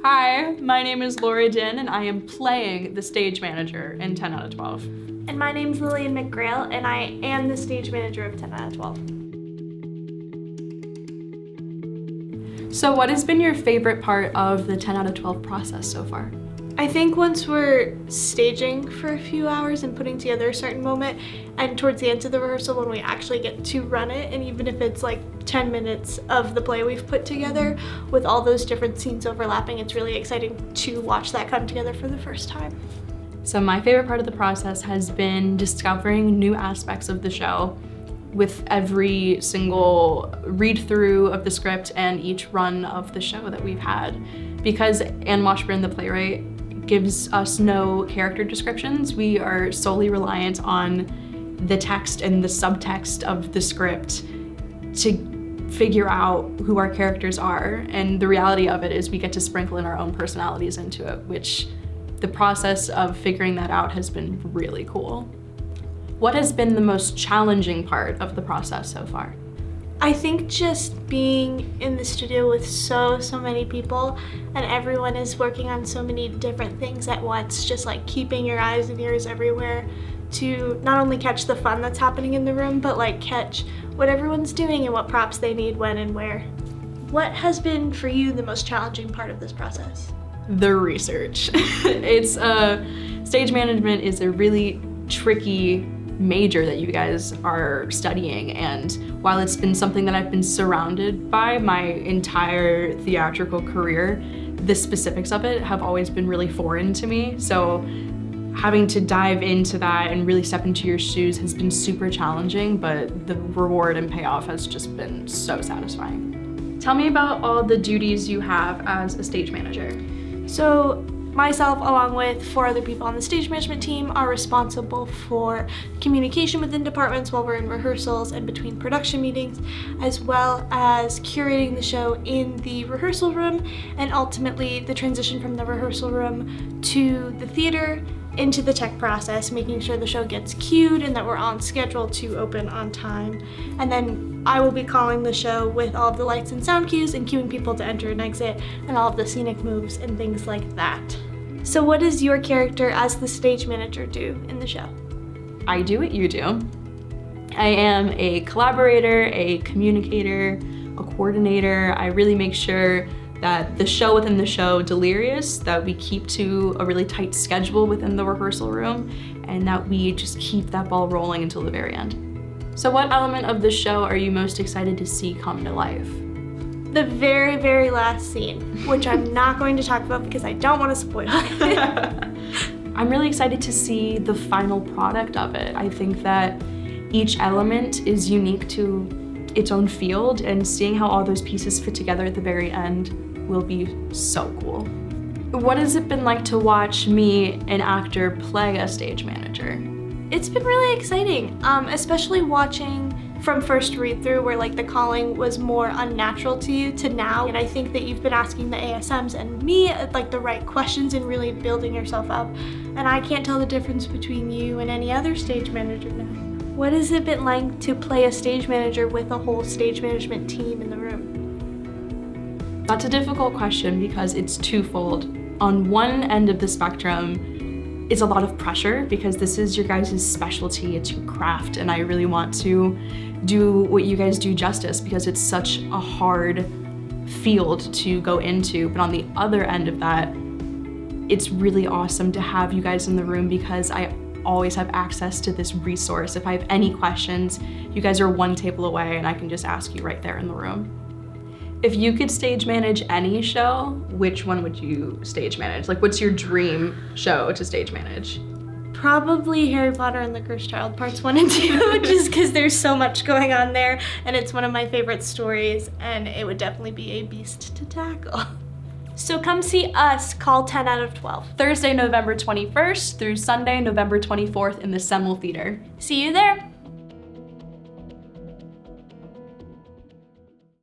Hi, my name is Dinn, and I am playing the stage manager in 10 out of 12. And my name's Lilian McGrail, and I am the stage manager of 10 out of 12. So what has been your favorite part of the 10 out of 12 process so far? I think once we're staging for a few hours and putting together a certain moment, and towards the end of the rehearsal when we actually get to run it, and even if it's like 10 minutes of the play we've put together with all those different scenes overlapping, it's really exciting to watch that come together for the first time. So my favorite part of the process has been discovering new aspects of the show with every single read through of the script and each run of the show that we've had. Because Anne Washburn, the playwright, gives us no character descriptions, we are solely reliant on the text and the subtext of the script to figure out who our characters are. And the reality of it is we get to sprinkle in our own personalities into it, which the process of figuring that out has been really cool. What has been the most challenging part of the process so far? I think just being in the studio with so many people and everyone is working on so many different things at once, just like keeping your eyes and ears everywhere to not only catch the fun that's happening in the room, but like catch what everyone's doing and what props they need when and where. What has been for you the most challenging part of this process? The research. Stage management is a really tricky major that you guys are studying, and while it's been something that I've been surrounded by my entire theatrical career, the specifics of it have always been really foreign to me. So having to dive into that and really step into your shoes has been super challenging, but the reward and payoff has just been so satisfying. Tell me about all the duties you have as a stage manager. So myself, along with 4 other people on the stage management team, are responsible for communication within departments while we're in rehearsals and between production meetings, as well as curating the show in the rehearsal room, and ultimately the transition from the rehearsal room to the theater into the tech process, making sure the show gets cued and that we're on schedule to open on time. And then I will be calling the show with all of the lights and sound cues and cueing people to enter and exit and all of the scenic moves and things like that. So what does your character as the stage manager do in the show? I do what you do. I am a collaborator, a communicator, a coordinator. I really make sure that the show within the show, Delirious, that we keep to a really tight schedule within the rehearsal room, and that we just keep that ball rolling until the very end. So what element of the show are you most excited to see come to life? The very last scene, which I'm not going to talk about because I don't want to spoil it. I'm really excited to see the final product of it. I think that each element is unique to its own field, and seeing how all those pieces fit together at the very end will be so cool. What has it been like to watch me, an actor, play a stage manager? It's been really exciting, especially watching from first read through where like the calling was more unnatural to you to now. And I think that you've been asking the ASMs and me like the right questions and really building yourself up. And I can't tell the difference between you and any other stage manager now. What has it been like to play a stage manager with a whole stage management team in the room? That's a difficult question because it's twofold. On one end of the spectrum, it's a lot of pressure because this is your guys' specialty, it's your craft, and I really want to do what you guys do justice because it's such a hard field to go into. But on the other end of that, it's really awesome to have you guys in the room because I always have access to this resource. If I have any questions, you guys are one table away and I can just ask you right there in the room. If you could stage manage any show, which one would you stage manage? Like, what's your dream show to stage manage? Probably Harry Potter and the Cursed Child parts 1 and 2, just because there's so much going on there and it's one of my favorite stories and it would definitely be a beast to tackle. So come see us call 10 out of 12. Thursday, November 21st through Sunday, November 24th in the Semel Theater. See you there.